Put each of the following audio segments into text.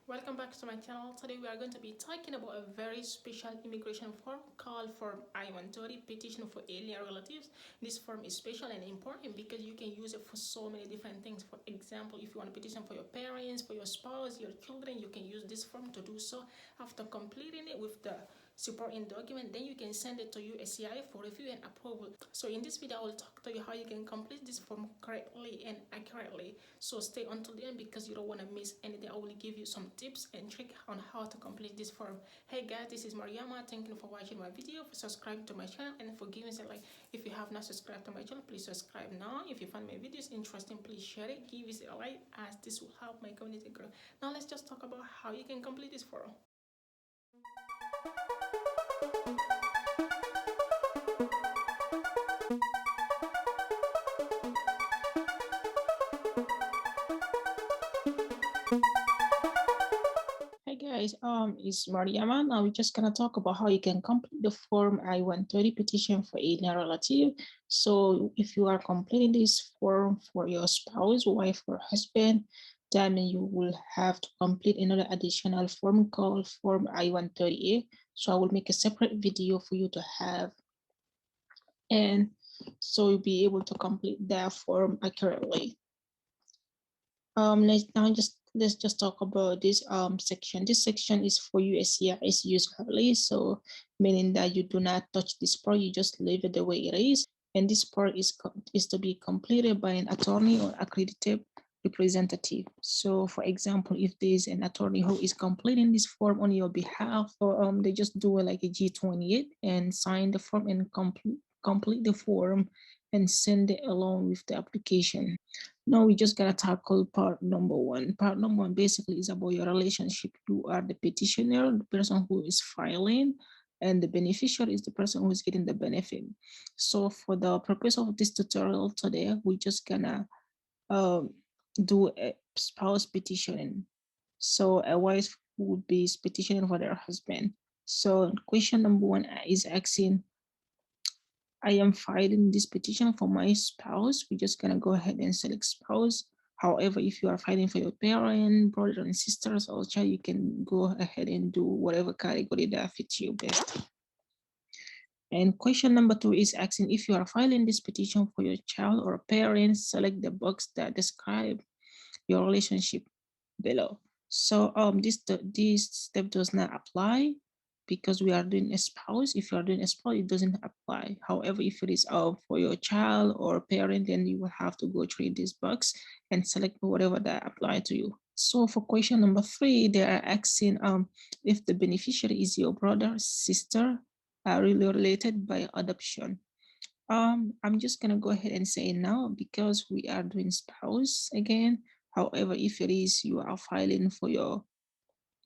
Welcome back to my channel. Today we are going to be talking about a very special immigration form called Form I-130, Petition for Alien Relatives. This form is special and important because you can use it for so many different things. For example, if you want to petition for your parents, for your spouse, your children, you can use this form to do so. After completing it with the supporting document, then you can send it to USCIS for review and approval. So in this video I will talk to you how you can complete this form correctly and accurately. So stay until the end because you don't want to miss anything. I will give you some tips and tricks on how to complete this form. Hey guys, this is Mariama. Thank you for watching my video, for subscribing to my channel, and for giving a like. If you have not subscribed to my channel, please subscribe now. If you find my videos interesting, please share it, give it a like, as this will help my community grow. Now let's just talk about how you can complete this form. Hey guys, it's Mariama. Now we're just gonna talk about how you can complete the form I-130 petition for alien relative. So if you are completing this form for your spouse, wife, or husband, then you will have to complete another additional form called Form I-130A. So I will make a separate video for you to have, and so you'll be able to complete that form accurately. Let's just talk about this section. This section is for USCIS usually, so meaning that you do not touch this part, you just leave it the way it is. And this part is to be completed by an attorney or accredited representative. So for example, if there's an attorney who is completing this form on your behalf, or they just do it like a G28 and sign the form and complete the form and send it along with the application. Now we just gotta tackle part number one. Part number one basically is about your relationship. You are the petitioner, the person who is filing, and the beneficiary is the person who is getting the benefit. So for the purpose of this tutorial today, we're just gonna um, do a spouse petitioning. So a wife would be petitioning for their husband. So question number one is asking, I am filing this petition for my spouse. We're just gonna go ahead and select spouse. However, if you are filing for your parent, brother and sisters or child, you can go ahead and do whatever category that fits you best. And question number two is asking, if you are filing this petition for your child or parent, select the box that describe your relationship below. So this step does not apply because we are doing a spouse. If you are doing a spouse, it doesn't apply. However, if it is for your child or parent, then you will have to go through this box and select whatever that apply to you. So for question number three, they are asking if the beneficiary is your brother, sister, are really related by adoption. I'm just gonna go ahead and say now because we are doing spouse again. However, if it is you are filing for your,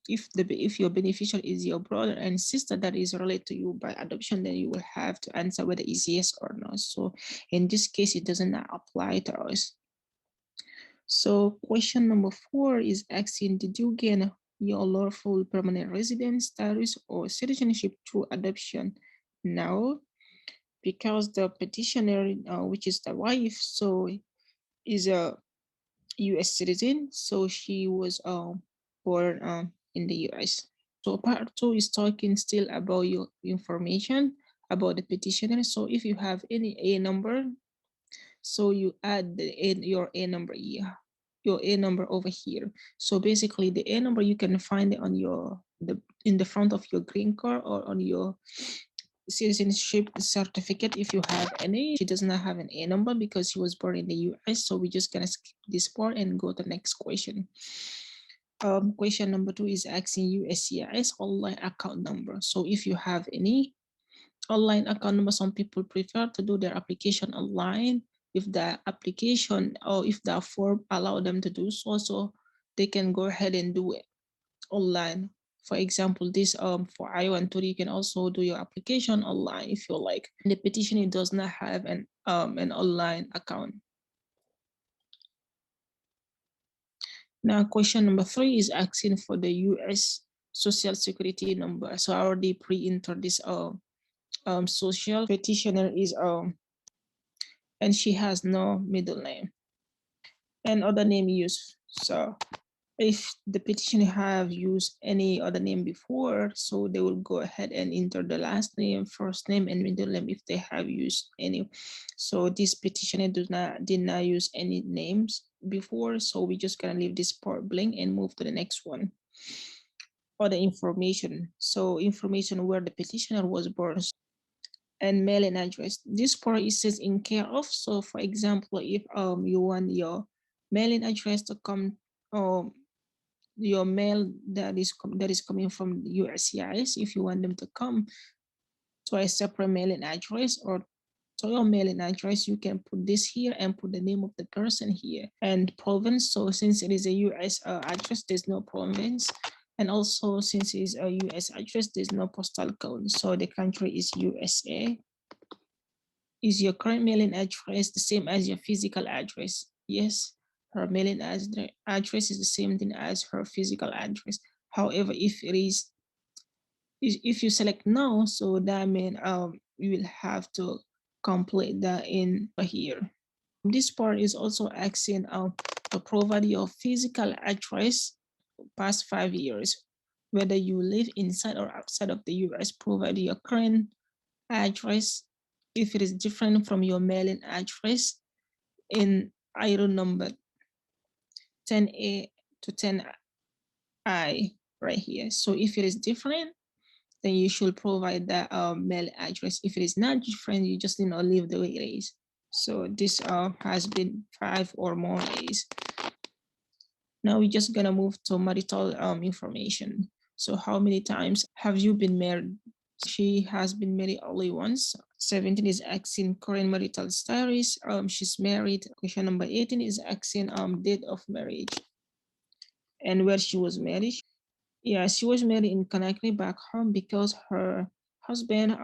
if your beneficiary is your brother and sister that is related to you by adoption, then you will have to answer whether it's yes or no. So in this case, it does not apply to us. So question number four is asking, did you gain your lawful permanent residence status or citizenship through adoption? No, because the petitioner, which is the wife, so is a U.S. citizen, so she was born in the U.S. So part two is talking still about your information about the petitioner. So if you have any A number, so you add your A number here, your A number over here. So basically the A number you can find it on your in the front of your green card or on your citizenship certificate if you have any. She does not have an A number because she was born in the US. So we're just gonna skip this part and go to the next question. Question number two is asking USCIS online account number. So if you have any online account number, some people prefer to do their application online. If the application or if the form allow them to do so, so they can go ahead and do it online. For example, this for I-130, you can also do your application online if you like. The petition, it does not have an online account. Now, question number three is asking for the US Social Security number. So I already pre-entered this social. Petitioner is and she has no middle name and other name used. So If the petitioner have used any other name before, so they will go ahead and enter the last name, first name, and middle name if they have used any. So this petitioner did not use any names before, so we just gonna leave this part blank and move to the next one. Other information. So information where the petitioner was born and mailing address. This part is says in care of. So for example, if you want your mailing address to come, your mail that is coming from USCIS, if you want them to come to a separate mailing address or to your mailing address, you can put this here and put the name of the person here and province. So since it is a US address, there's no province. And also since it's a US address, there's no postal code. So the country is USA. Is your current mailing address the same as your physical address? Yes, her mailing address is the same thing as her physical address. However, if you select no, so that means you will have to complete that in here. This part is also asking to provide your physical address past 5 years, whether you live inside or outside of the US. Provide your current address if it is different from your mailing address in item number 10A to 10I right here. So if it is different, then you should provide that mail address. If it is not different, you just need to leave the way it is. So this has been 5 or more days. Now we're just gonna move to marital information. So how many times have you been married? She has been married only once. 17 is asking current marital status. She's married. Question number 18 is asking date of marriage and where she was married. Yeah, she was married in Conakry back home because her husband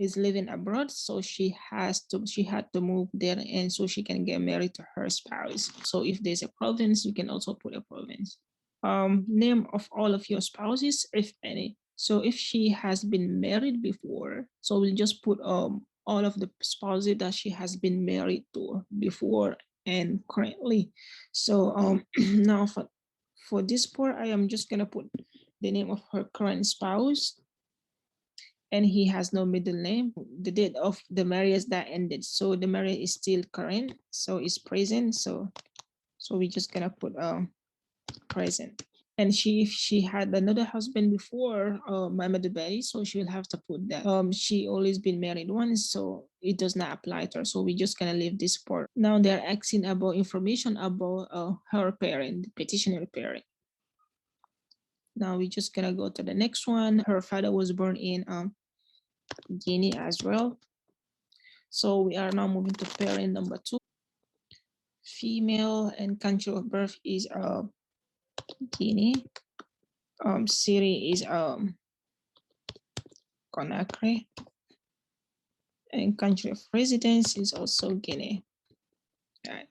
is living abroad, so she had to move there, and so she can get married to her spouse. So if there's a province, you can also put a province. Name of all of your spouses, if any. So if she has been married before, so we'll just put all of the spouses that she has been married to before and currently. So now for this part, I am just gonna put the name of her current spouse, and he has no middle name. The date of the marriage that ended, so the marriage is still current, so it's present. So we're just gonna put present. And if she had another husband before Mama Betty, so she will have to put that. She always been married once, so it does not apply to her. So we're just gonna leave this part. Now they're asking about information about her parent, the petitioner parent. Now we're just gonna go to the next one. Her father was born in Guinea as well. So we are now moving to parent number 2. Female and country of birth is Guinea. City is Conakry. And country of residence is also Guinea. All right.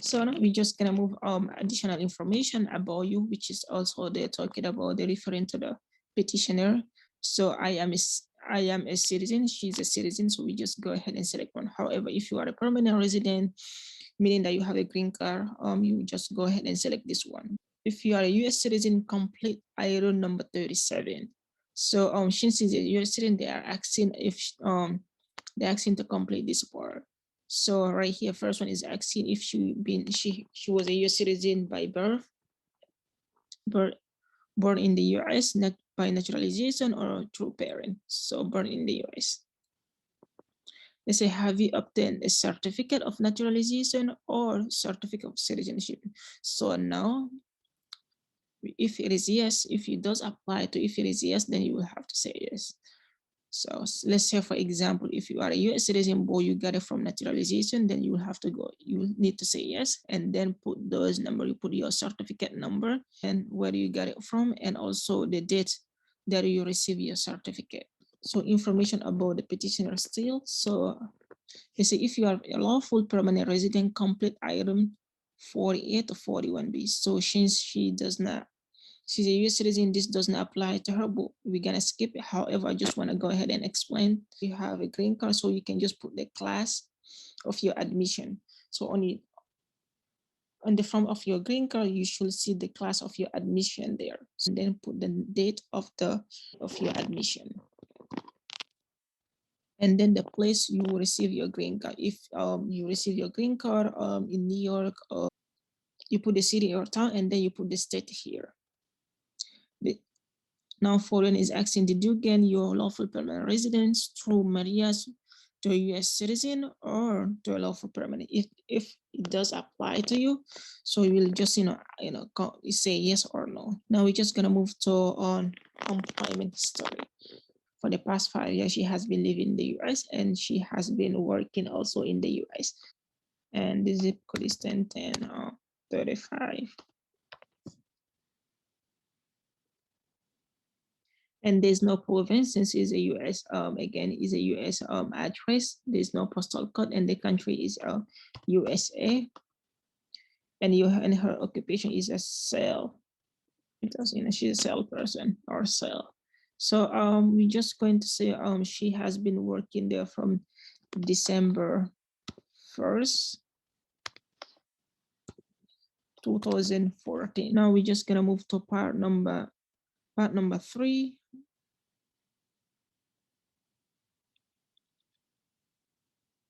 So now we're just gonna move additional information about you, which is also they're talking about, they're referring to the petitioner. So I am a citizen, she's a citizen, so we just go ahead and select one. However, if you are a permanent resident, meaning that you have a green card, you just go ahead and select this one. If you are a US citizen, complete item number 37. So since she's a US citizen, they are asking if they're asking to complete this part. So right here, first one is asking if she was a US citizen by birth, born in the US, not by naturalization or through parent. So born in the US. They say, have you obtained a certificate of naturalization or certificate of citizenship? So now, if it is yes, if it does apply to, if it is yes, then you will have to say yes. So let's say, for example, if you are a US citizen, but you got it from naturalization, then you will have to go, you need to say yes, and then put those number, you put your certificate number and where you got it from, and also the date that you receive your certificate. So information about the petitioner still. So they say if you are a lawful permanent resident, complete item 48 to 41B. So since she does not, she's a US citizen, this does not apply to her, but we're gonna skip it. However, I just wanna go ahead and explain. You have a green card, so you can just put the class of your admission. So only on the front of your green card, you should see the class of your admission there, and then put the date of your admission, and then the place you will receive your green card. If you receive your green card in New York, you put the city or town, and then you put the state here. Now foreign is asking, did you gain your lawful permanent residence through Maria's to a U.S. citizen or to a lawful permanent? If it does apply to you, so you will just say yes or no. Now we're just gonna move to on employment history. For the past 5 years, she has been living in the U.S. and she has been working also in the U.S. And the zip code is 101035. And there's no province since it's a US, again, is a US address. There's no postal code, and the country is USA. And her occupation is a sale. Because she's a salesperson or sale. So we're just going to say she has been working there from December 1st, 2014. Now we're just gonna move to part number 3.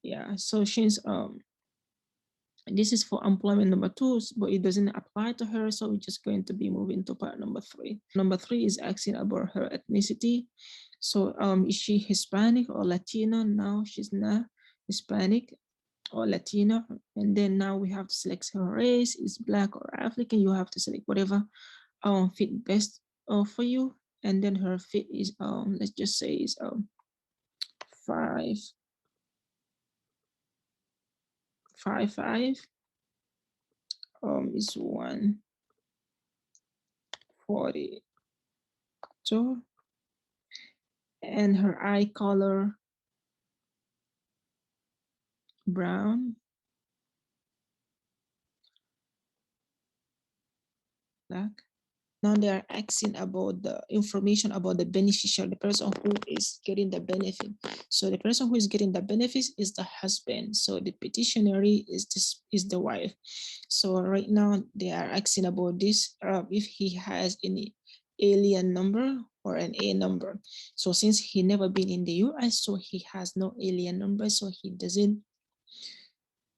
Yeah, so she's this is for employment number 2, but it doesn't apply to her, so we're just going to be moving to part number 3. Number 3 is asking about her ethnicity. So is she Hispanic or Latino? No, she's not Hispanic or Latino. And then now we have to select her race. Is Black or African? You have to select whatever fit best for you. And then her fit is let's just say is 5'5". Is 142, and her eye color brown, black. Now they are asking about the information about the beneficiary, the person who is getting the benefit. So the person who is getting the benefits is the husband. So the petitioner is the wife. So right now they are asking about this, if he has any alien number or an A number. So since he never been in the US, so he has no alien number, so he doesn't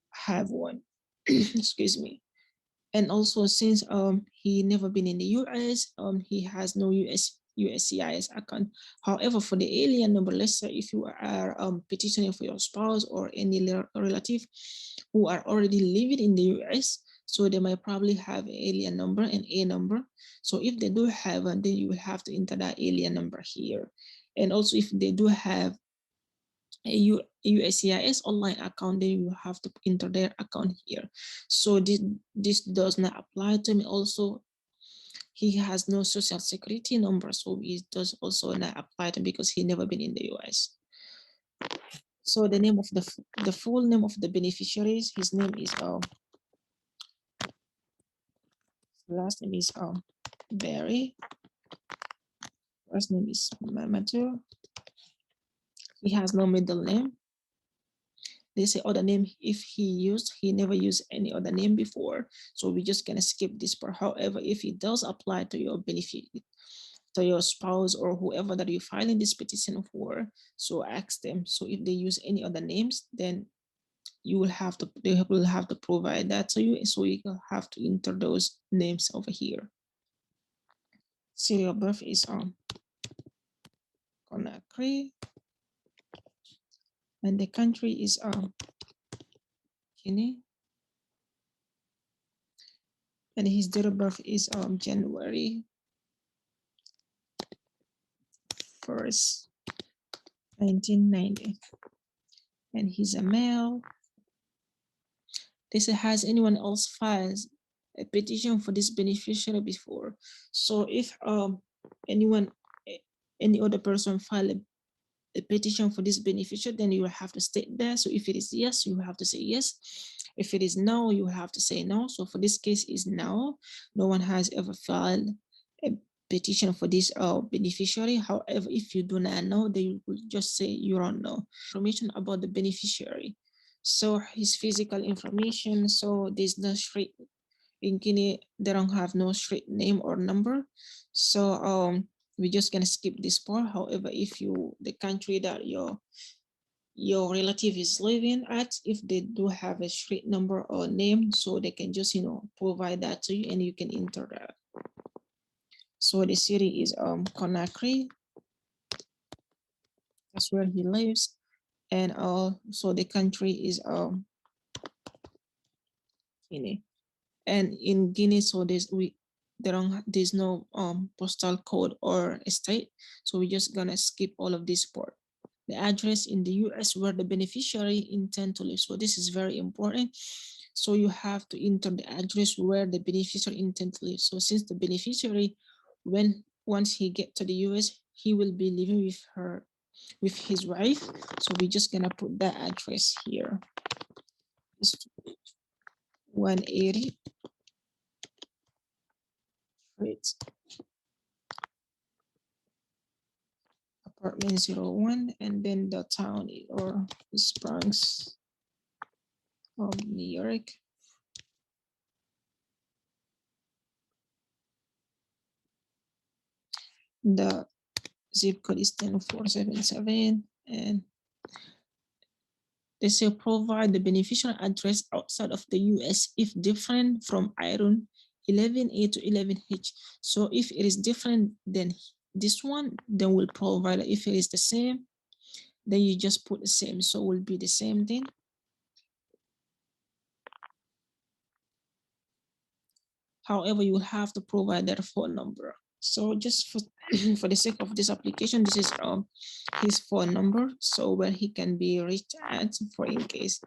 have one. Excuse me. And also since he never been in the US, he has no USCIS account. However, for the alien number, let's say if you are petitioning for your spouse or any relative who are already living in the US, so they might probably have an alien number and A number. So if they do have one, then you will have to enter that alien number here. And also if they do have a USCIS online account, then you have to enter their account here. So this does not apply to me. Also, he has no social security number, so it does also not apply to him because he never been in the US. So the name of the full name of the beneficiaries, his name is last name is Barry. First name is Mamateo. He has no middle name. They say other name if he never used any other name before, so we're just gonna skip this part. However, if it does apply to your benefit, to your spouse or whoever that you're filing this petition for, so ask them. So if they use any other names, then they will have to provide that to you, so you have to enter those names over here. City of birth is Conakry, and the country is Guinea, and his date of birth is January 1st, 1990, and he's a male. They say, has anyone else filed a petition for this beneficiary before? So if any other person filed a petition for this beneficiary, then you will have to state that. So if it is yes, you have to say yes. If it is no, you have to say no. So for this case is no. No one has ever filed a petition for this beneficiary. However, if you do not know, then you will just say you don't know. Information about the beneficiary. So his physical information. So there's no street in Guinea, they don't have no street name or number. So we're just gonna skip this part. However, if the country that your relative is living at, if they do have a street number or name, so they can just provide that to you and you can enter that. So the city is Conakry. That's where he lives. And so the country is Guinea. And in Guinea, so there's no postal code or state. So we're just gonna skip all of this part. The address in the US where the beneficiary intend to live. So this is very important. So you have to enter the address where the beneficiary intend to live. So since the beneficiary, once he get to the US, he will be living with his wife. So we're just gonna put that address here. It's 180 Street, apartment 01, and then the town or Bronx of New York. The zip code is 10477, and they say provide the beneficial address outside of the US if different from item 11A to 11H. So if it is different than this one, then we'll provide. If it is the same, then you just put the same. So it will be the same thing. However, you will have to provide their phone number. So just for the sake of this application, this is his phone number, so where he can be reached at for in case.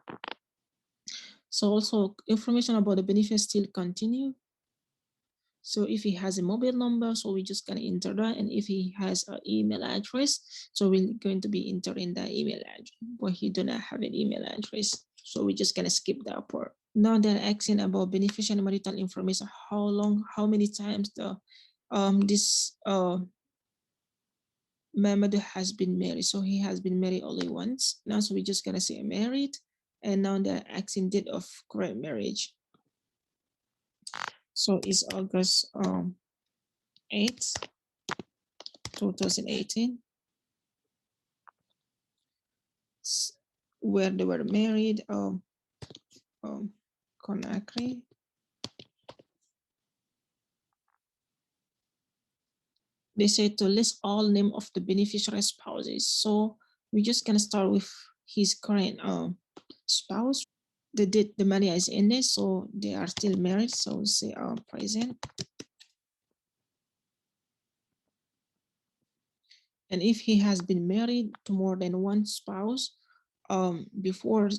So also information about the benefit still continue. So if he has a mobile number, so we're just gonna enter that, and if he has an email address, so we're going to be entering the email address, but he do not have an email address, so we're just gonna skip that part. Now they're asking about beneficiary marital information, how many times the this Mamadou has been married. So he has been married only once. Now, so we're just gonna say married, and now they're asking date of current marriage. So it's August 8th, 2018, where they were married, Conakry. They say to list all name of the beneficiary spouses. So we're just gonna start with his current spouse. The date the money is in there, so they are still married. So we'll say present. And if he has been married to more than one spouse before,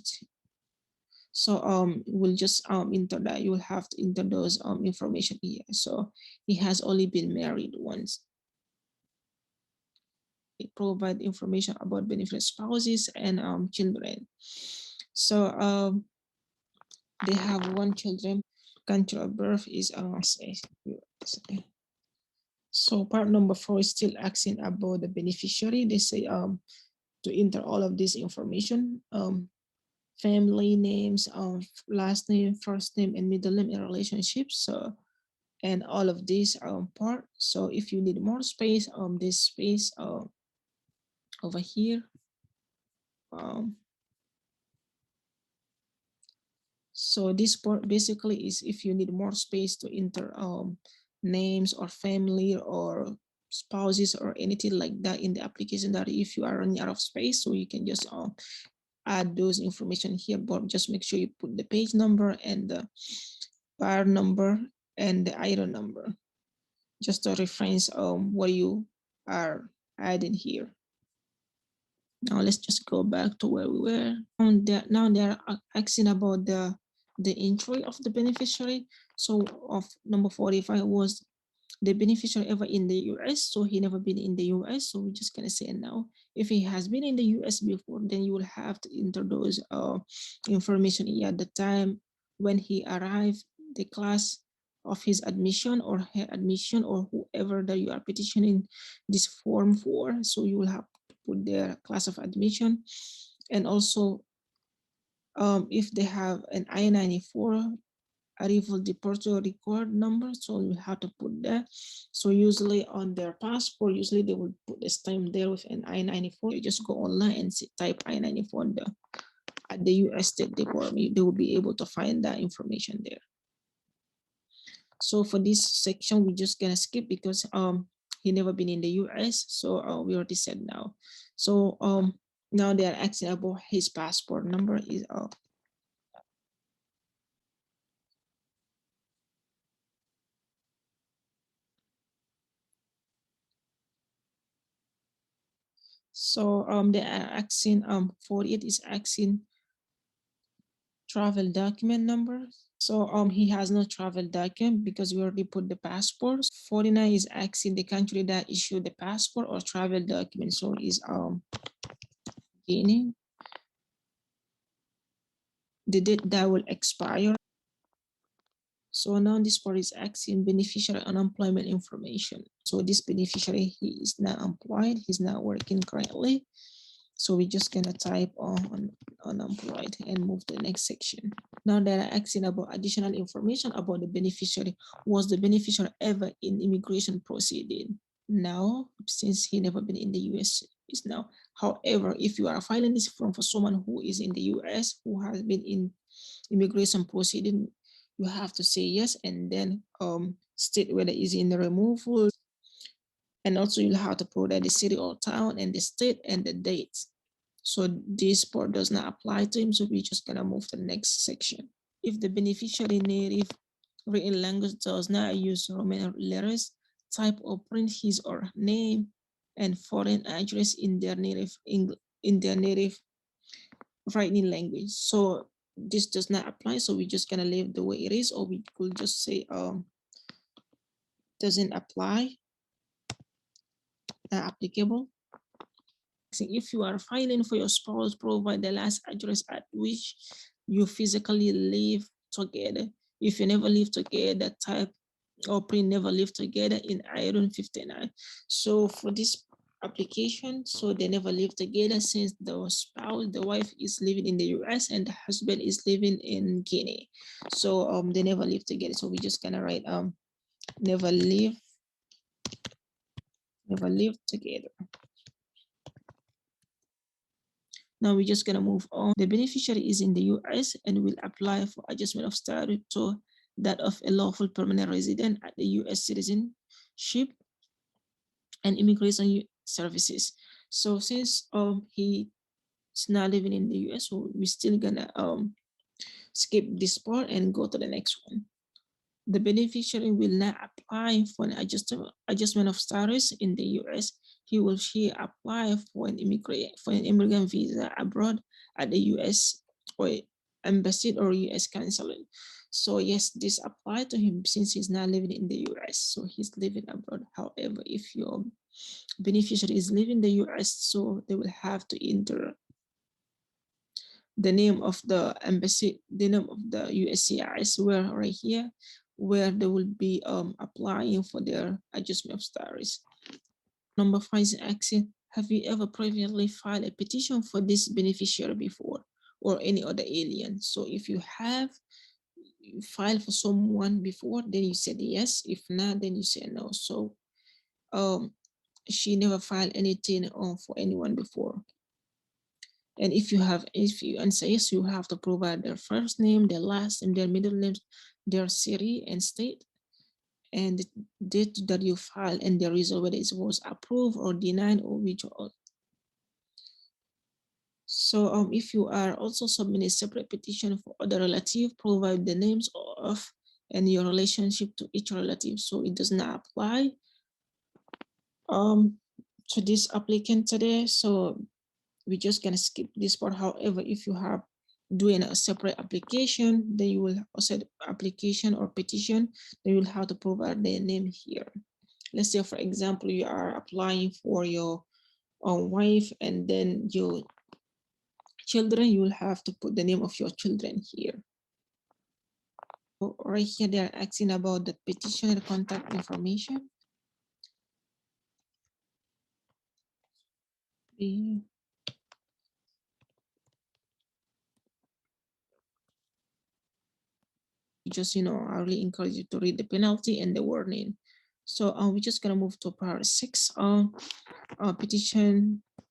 so we'll just enter that. You will have to enter those information here. So he has only been married once. It provide information about beneficiary spouses and children. So they have one children. Country of birth is so part number 4 is still asking about the beneficiary. They say to enter all of this information, family names, last name, first name, and middle name in relationships. So, and all of these part. So if you need more space, this space over here. So this part basically is if you need more space to enter names or family or spouses or anything like that in the application, that if you are running out of space, so you can just add those information here, but just make sure you put the page number and the bar number and the item number, just to reference what you are adding here. Now let's just go back to where we were. Now they're asking about the entry of the beneficiary. So of number 45 was the beneficiary ever in the US. So he never been in the US. So we're just gonna say now. If he has been in the US before, then you will have to enter those information here at the time when he arrived, the class of his admission or her admission, or whoever that you are petitioning this form for. So you will have to put their class of admission, and also if they have an I-94 arrival departure record number, so you have to put that. So usually on their passport, usually they will put the stamp there with an I-94. You just go online and type I-94 at the US State Department. They will be able to find that information there. So for this section, we're just gonna skip because he never been in the US, so we already said now. So now they are asking about his passport number is so they are asking 48 is asking travel document number. So he has no travel document because we already put the passport. 49 is asking the country that issued the passport or travel document. So is Guinea. The date that will expire. So now this part is asking beneficiary unemployment information. So this beneficiary, he is not employed, he's not working currently. So we're just gonna type on unemployed and move to the next section. Now they're asking about additional information about the beneficiary. Was the beneficiary ever in immigration proceeding? No, since he never been in the US is now. However, if you are filing this form for someone who is in the US, who has been in immigration proceeding, you have to say yes and then state whether it's in the removal, and also you'll have to provide the city or town and the state and the dates. So this part does not apply to him, so we're just gonna move to the next section. If the beneficiary native written language does not use Roman letters, type or print his or her name and foreign address in their native writing language. So this does not apply, so we're just gonna leave the way it is, or we could just say doesn't apply, not applicable. If you are filing for your spouse, provide the last address at which you physically live together. If you never live together, type or print never live together in I-130. So for this application, so they never live together since the spouse, the wife is living in the US and the husband is living in Guinea. So they never live together. So we're just gonna write never live together. Now we're just gonna move on. The beneficiary is in the US and will apply for adjustment of status to that of a lawful permanent resident at the US citizenship and immigration services. So since he's not living in the US, so we're still gonna skip this part and go to the next one. The beneficiary will not apply for an adjustment of status in the US. He will she apply for an immigrant visa abroad at the US or embassy or US consulate. So yes, this applies to him since he's not living in the US, so he's living abroad. However, if your beneficiary is living in the US, so they will have to enter the name of the embassy, the name of the USCIS, where right here, where they will be applying for their adjustment of status. Number 5 is asking, have you ever previously filed a petition for this beneficiary before or any other alien? So if you have filed for someone before, then you said yes. If not, then you say no. So she never filed anything for anyone before. And if you answer yes, you have to provide their first name, their last name, their middle names, their city and state, and the date that you filed, and the result, whether it was approved or denied or withdrawn. So if you are also submitting a separate petition for other relative, provide the names of and your relationship to each relative. So it does not apply to this applicant today. So we're just gonna skip this part. However, if you have doing a separate application, then you will also application or petition, then you will have to provide their name here. Let's say, for example, you are applying for your wife and then your children, you will have to put the name of your children here. So right here, they are asking about the petitioner contact information. We're just, I really encourage you to read the penalty and the warning. So we're just gonna move to part 6.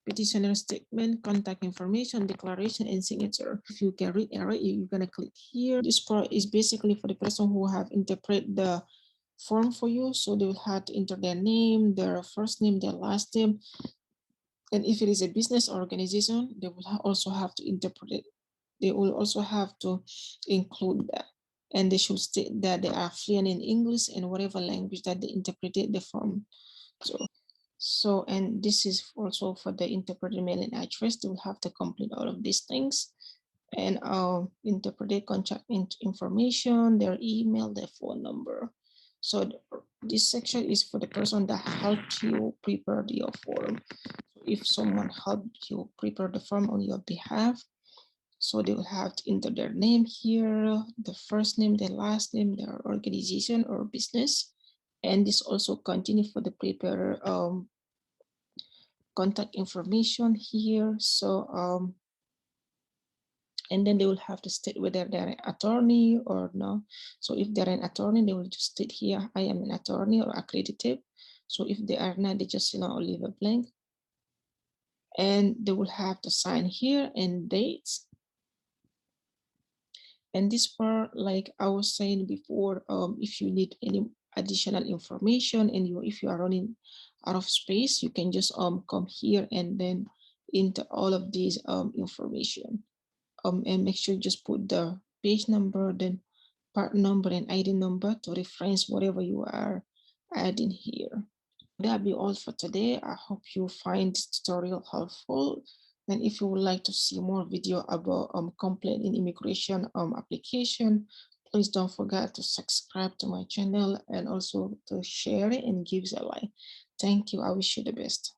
Petitioner statement, contact information, declaration, and signature. If you can read it, you're gonna click here. This part is basically for the person who have interpret the form for you. So they will have to enter their name, their first name, their last name. And if it is a business organization, they will also have to interpret it. They will also have to include that. And they should state that they are fluent in English and whatever language that they interpreted the form. So, and this is also for the interpreted mailing address. They will have to complete all of these things and interpreted contact information, their email, their phone number. So this section is for the person that helped you prepare your form. If someone helped you prepare the form on your behalf, so they will have to enter their name here, the first name, their last name, their organization or business. And this also continue for the preparer contact information here. So and then they will have to state whether they're an attorney or no. So if they're an attorney, they will just state here, I am an attorney or accredited. So if they are not, they just leave a blank. And they will have to sign here and dates. And this part, like I was saying before, if you need any additional information and if you are running out of space, you can just come here and then enter all of these information. And make sure you just put the page number, then part number and ID number to reference whatever you are adding here. That'll be all for today. I hope you find this tutorial helpful. And if you would like to see more video about complaint in immigration application, please don't forget to subscribe to my channel and also to share it and give it a like. Thank you. I wish you the best.